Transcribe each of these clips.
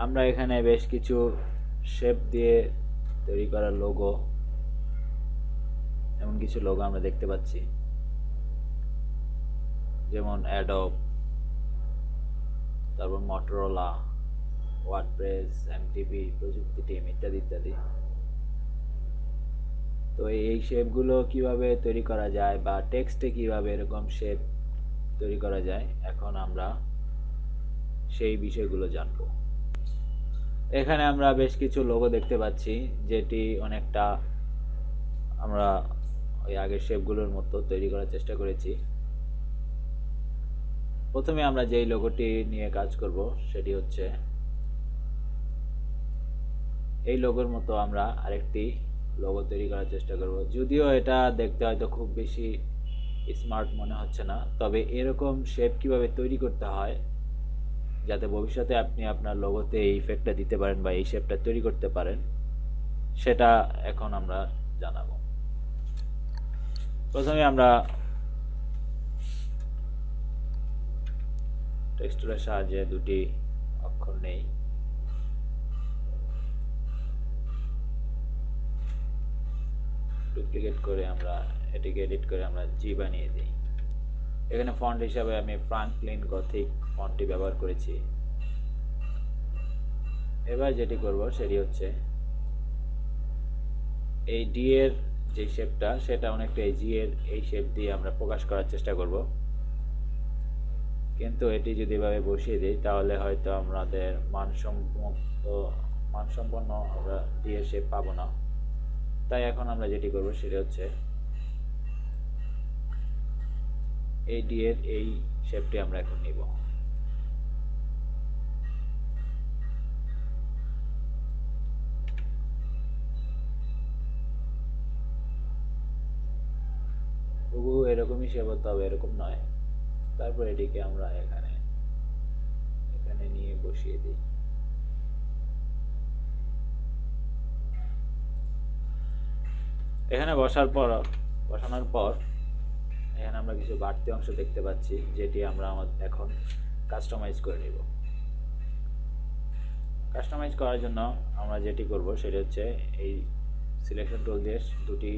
আমরা এখানে বেশ কিছু শেপ দিয়ে তৈরি করা লোগো, এমন কিছু লোগো আমরা দেখতে পাচ্ছি, যেমন অ্যাডোব, তারপর মটোরোলা, ওয়ার্ডপ্রেস, এমটিপি, প্রযুক্তি টিম ইত্যাদি ইত্যাদি। তো এই শেপগুলো কিভাবে তৈরি করা যায় বা টেক্সটে কিভাবে এরকম শেপ তৈরি করা যায়, এখন আমরা সেই বিষয়গুলো জানব। এখানে আমরা বেশ কিছু লোগো দেখতে পাচ্ছি, যেটি অনেকটা আমরা ওই আগের শেপগুলোর মতো তৈরি করার চেষ্টা করেছি। প্রথমে আমরা যেই লোগোটি নিয়ে কাজ করব সেটি হচ্ছে এই লোগোর মতো আমরা আরেকটি লোগো তৈরি করার চেষ্টা করব। যদিও এটা দেখতে হয়তো খুব বেশি স্মার্ট মনে হচ্ছে না, তবে এরকম শেপ কিভাবে তৈরি করতে হয় যাতে ভবিষ্যতে আপনি আপনার লোগোতে এই ইফেক্টটা দিতে পারেন বা এই শেপটা তৈরি করতে পারেন, সেটা এখন আমরা জানাবো। প্রথমে আমরা টেক্সট টুলের সাহায্যে দুটি অক্ষর নেই, ডুপ্লিকেট করে আমরা এটিকে এডিট করে আমরা জি বানিয়ে দিই। এখানে ফন্ট হিসাবে আমি ফ্রাঙ্কলিন গথিক ফন্টটি ব্যবহার করেছি। এবার যেটি করব সেটি হচ্ছে এই ডি এর যে শেপটা, সেটা অনেকটা এই জি এর এই শেপ দিয়ে আমরা প্রকাশ করার চেষ্টা করব, কিন্তু এটি যদি এভাবে বসিয়ে দিই তাহলে হয়তো আমাদের মানসম্পন্ন আমরা ডি এর শেপ পাবো না। তাই এখন আমরা যেটি করব সেটা হচ্ছে এই ডি এর এই শেপটি আমরা এখন নিব। হুবহু এরকমই শেপ হতে হবে, এরকম নয়। তারপর এটিকে আমরা এখানে নিয়ে বসিয়ে দিই। এখানে বসানোর পর এখানে আমরা কিছু বাড়তি অংশ দেখতে পাচ্ছি, যেটি আমরা এখন কাস্টমাইজ করে নিব। কাস্টমাইজ করার জন্য আমরা যেটি করব সেটা হচ্ছে এই সিলেকশন টুল দিয়ে দুটি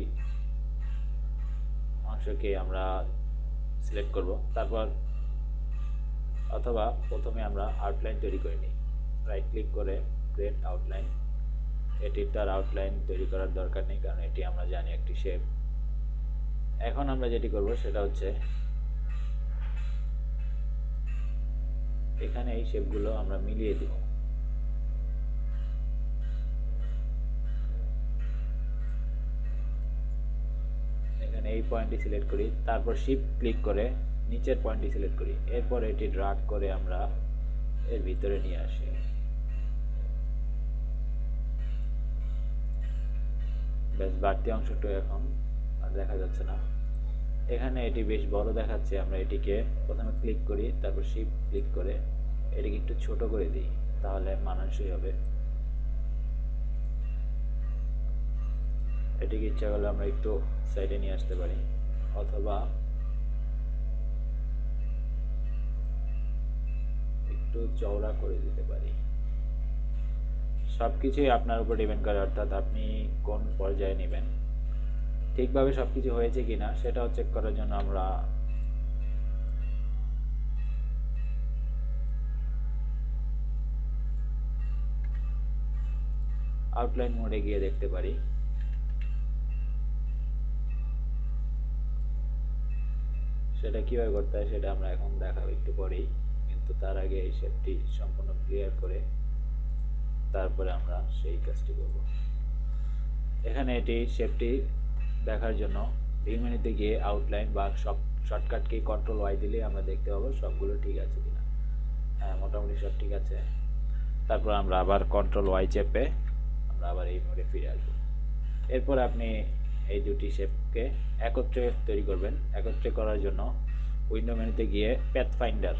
অংশকে আমরা সিলেক্ট করব। তারপর অথবা প্রথমে আমরা আউটলাইন তৈরি করে নিই। রাইট ক্লিক করে ক্রিয়েট আউটলাইন। এটির তার আউটলাইন তৈরি করার দরকার নেই, কারণ এটি আমরা জানি একটি শেপ। এখন আমরা যেটি করব সেটা হচ্ছে এখানে এই শেপগুলো আমরা মিলিয়ে দিব। এখানে এই পয়েন্টটি সিলেক্ট করি, তারপর শিফট ক্লিক করে নিচের পয়েন্টটি সিলেক্ট করি, এরপর এটি ড্র্যাগ করে আমরা এর ভিতরে নিয়ে আসি। বেশ, বাড়তি অংশটা এখন আর দেখা যাচ্ছে না। এখানে এটি বেশ বড় দেখাচ্ছে, আমরা এটিকে প্রথমে ক্লিক করি, তারপর শিফট ক্লিক করে এটিকে একটু ছোট করে দিই, তাহলে মানানসই হবে। এটিকে ইচ্ছা করলে আমরা একটু সাইডে নিয়ে আসতে পারি, অথবা একটু চওড়া করে দিতে পারি। সবকিছুই আপনার উপর ডিপেন্ড করে, অর্থাৎ আপনি কোন পর্যায়ে নেবেন। ঠিকভাবে সবকিছু হয়েছে কিনা সেটাও চেক করার জন্য আমরা আউটলাইন মোডে গিয়ে দেখতে পারি। সেটা কিভাবে করতে হয় সেটা আমরা এখন দেখাবো একটু পরেই, কিন্তু তার আগে এই শেপটি সম্পূর্ণ ক্লিয়ার করে তারপরে আমরা সেই কাজটি করব। এখানে এটি শেপটি দেখার জন্য ভিউ মেনুতে গিয়ে আউটলাইন বা শর্টকাট কি কন্ট্রোল ওয়াই দিলে আমরা দেখতে পাবো সবগুলো ঠিক আছে কিনা। হ্যাঁ, মোটামুটি সব ঠিক আছে। তারপর আমরা আবার কন্ট্রোল ওয়াই চেপে আমরা আবার এই মোডে ফিরে আসবো। এরপর আপনি এই দুটি শেপকে একত্রে তৈরি করবেন। একত্রে করার জন্য উইন্ডো মেনুতে গিয়ে প্যাথফাইন্ডার,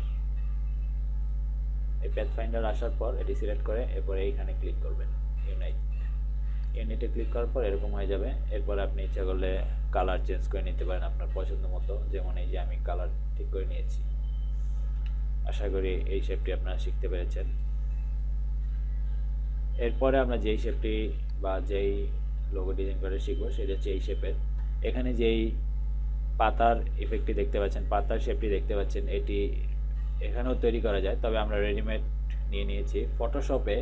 এই প্যাথফাইন্ডার আসার পর এটি সিলেক্ট করে এরপর এইখানে ক্লিক করবেন, ইউনিটে ক্লিক করার পর এরকম হয়ে যাবে। এরপর আপনি ইচ্ছা করলে কালার চেঞ্জ করে নিতে পারেন আপনার পছন্দ মতো, যেমন এই যে আমি কালার ঠিক করে নিয়েছি। আশা করি এই শেপটি আপনারা শিখতে পেরেছেন। এরপরে আমরা যেই শেপটি বা যেই লোগো ডিজাইন করে শিখবো সেটা হচ্ছে এই শেপের। এখানে যেই পাতার ইফেক্টটি দেখতে পাচ্ছেন, পাতার শেপটি দেখতে পাচ্ছেন, এটি এখানেও তৈরি করা যায়, তবে আমরা রেডিমেড নিয়ে নিয়েছি। ফটোশপে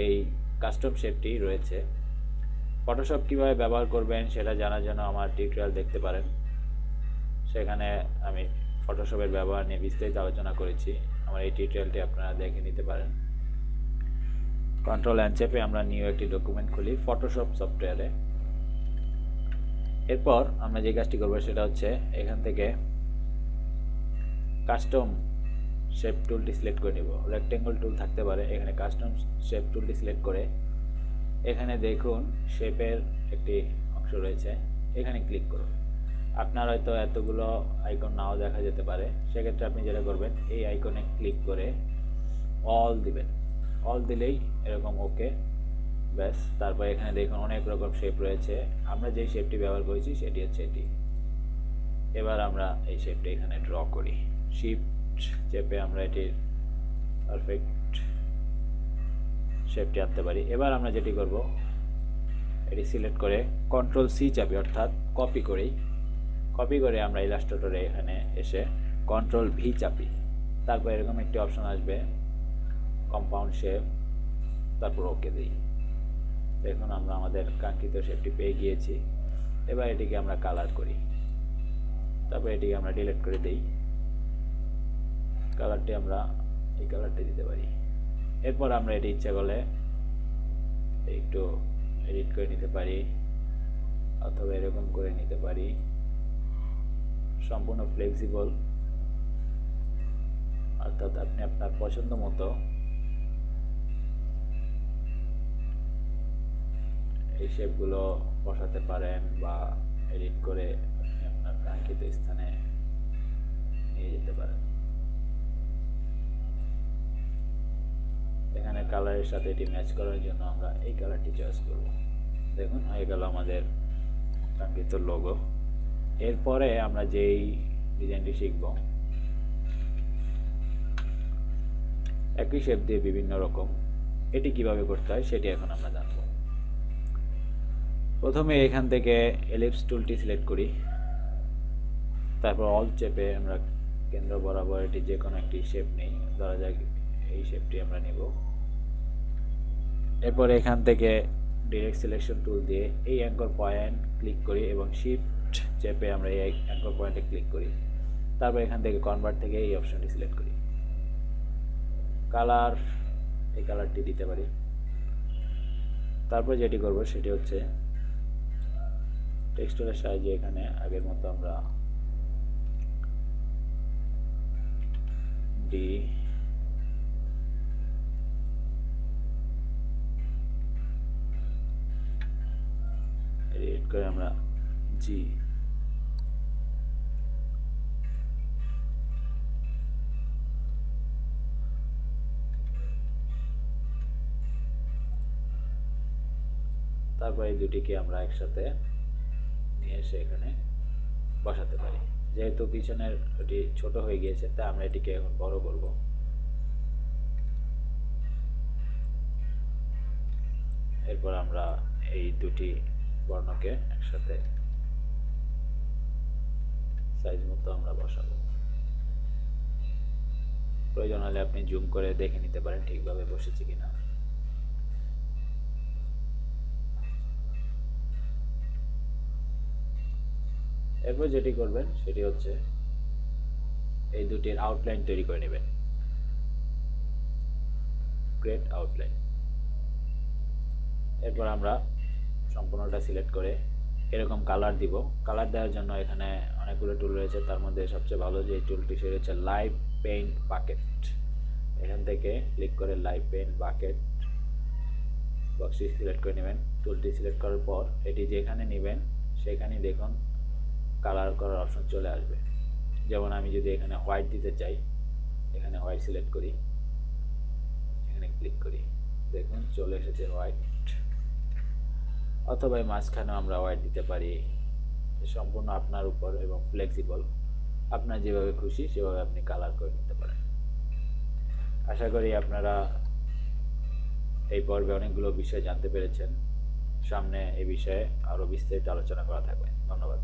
এই কাস্টম শেপটি রয়েছে। ফটোশপ কিভাবে ব্যবহার করবেন সেটা জানার জন্য আমার টিউটোরিয়াল দেখতে পারেন, সেখানে আমি ফটোশপের ব্যবহার নিয়ে বিস্তারিত আলোচনা করেছি। আমার এই টিউটোরিয়ালটি আপনারা দেখে নিতে পারেন। কন্ট্রোল এন চেপে আমরা নিউ একটি ডকুমেন্ট খুলি ফটোশপ সফটওয়্যারে। এরপর আমরা যে কাজটি করবো সেটা হচ্ছে এখান থেকে কাস্টম শেপ টুলটি সিলেক্ট করে নেব। রেক্টেঙ্গল টুল থাকতে পারে, এখানে কাস্টম শেপ টুলটি সিলেক্ট করে এখানে দেখুন শেপের একটি অংশ রয়েছে, এখানে ক্লিক করুন। আপনার হয়তো এতগুলো আইকন নাও দেখা যেতে পারে, সেক্ষেত্রে আপনি যেটা করবেন এই আইকনে ক্লিক করে অল দিবেন। অল দিলেই এরকম ওকে, ব্যাস। তারপর এখানে দেখুন অনেক রকম শেপ রয়েছে, আমরা যে শেপটি ব্যবহার করেছি সেটি হচ্ছে এটি। এবার আমরা এই শেপটি এখানে ড্র করি, শিফট চেপে আমরা এটির পারফেক্ট শেপটি আনতে পারি। এবার আমরা যেটি করব এটি সিলেক্ট করে কন্ট্রোল সি চাপি, অর্থাৎ কপি করে আমরা ইলাস্ট্রেটরে এখানে এসে কন্ট্রোল ভি চাপি। তারপর এরকম একটি অপশন আসবে কম্পাউন্ড শেপ, তারপর ওকে দিই। দেখুন আমরা আমাদের কাঙ্ক্ষিত শেপটি পেয়ে গিয়েছি। এবার এটিকে আমরা কালার করি, তারপর এটিকে আমরা ডিলিট করে দিই। কালারটি আমরা এই কালারটি দিতে পারি। এরপর আমরা এটি ইচ্ছা করলে একটু এডিট করে নিতে পারি, অথবা এরকম করে নিতে পারি। সম্পূর্ণ ফ্লেক্সিবল, অর্থাৎ আপনি আপনার পছন্দ মতো এই শেপগুলো বসাতে পারেন বা এডিট করে আপনি আপনার কাঙ্ক্ষিত স্থানে নিয়ে যেতে পারেন। এখানে কালারের সাথে এটি ম্যাচ করার জন্য আমরা এই কালারটি চয়েস করব। দেখুন হয়ে গেল আমাদের কাঙ্ক্ষিত লোগো। এরপরে আমরা যেই ডিজাইনটি শিখব, একই শেপ দিয়ে বিভিন্ন রকম, এটি কিভাবে করতে হয় সেটি এখন আমরা জানব। প্রথমে এখান থেকে এলিপস টুলটি সিলেক্ট করি, তারপর অল চেপে আমরা কেন্দ্র বরাবর এটি যে কোনো একটি শেপ নেই, ধরা যাক এই শেপটি আমরা নেব। এরপর এখান থেকে ডিরেক্ট সিলেকশন টুল দিয়ে এই অ্যাঙ্কর পয়েন্ট ক্লিক করি এবং শিফট চেপে আমরা এই অ্যাঙ্কর পয়েন্টে ক্লিক করি। তারপর এখান থেকে কনভার্ট থেকে এই অপশনটি সিলেক্ট করি। কালার, এই কালারটি দিতে পারি। তারপর যেটি করব সেটি হচ্ছে টেক্সচারের সাহায্যে এখানে আগের মতো আমরা ডি এডিট করে আমরা জি, তারপর এই দুটিকে আমরা একসাথে নিয়ে এসে এখানে বসাতে পারি। যেহেতু পিছনের এটি ছোট হয়ে গিয়েছে তাই আমরা এটিকে এখন বড় করব। এরপর আমরা এই দুটি বর্ণকে একসাথে সাইজ মতো আমরা বসাবো। প্রয়োজন হলে আপনি জুম করে দেখে নিতে পারেন ঠিকভাবে বসেছে কিনা। এরপর যেটি করবেন সেটি হচ্ছে এই দুটির আউটলাইন তৈরি করে নেবেন, ক্রিয়েট আউটলাইন। এরপর আমরা সম্পূর্ণটা সিলেক্ট করে এরকম কালার দিব। কালার দেওয়ার জন্য এখানে অনেকগুলো টুল রয়েছে, তার মধ্যে সবচেয়ে ভালো যে টুলটি সেটা হচ্ছে লাইভ পেইন্ট বাকেট। এখান থেকে ক্লিক করে লাইভ পেইন্ট বাকেট বক্সটি সিলেক্ট করে নেবেন। টুলটি সিলেক্ট করার পর এটি যেখানে নেবেন সেখানেই দেখুন কালার করার অপশন চলে আসবে। যেমন আমি যদি এখানে হোয়াইট দিতে চাই, এখানে হোয়াইট সিলেক্ট করি, এখানে ক্লিক করি, দেখুন চলে এসেছে হোয়াইট। অথবা মাঝখানেও আমরা হোয়াইট দিতে পারি। সম্পূর্ণ আপনার উপর এবং ফ্লেক্সিবল, আপনার যেভাবে খুশি সেভাবে আপনি কালার করে নিতে পারেন। আশা করি আপনারা এই পর্বে অনেকগুলো বিষয় জানতে পেরেছেন। সামনে এই বিষয়ে আরও বিস্তারিত আলোচনা করা থাকবে। ধন্যবাদ।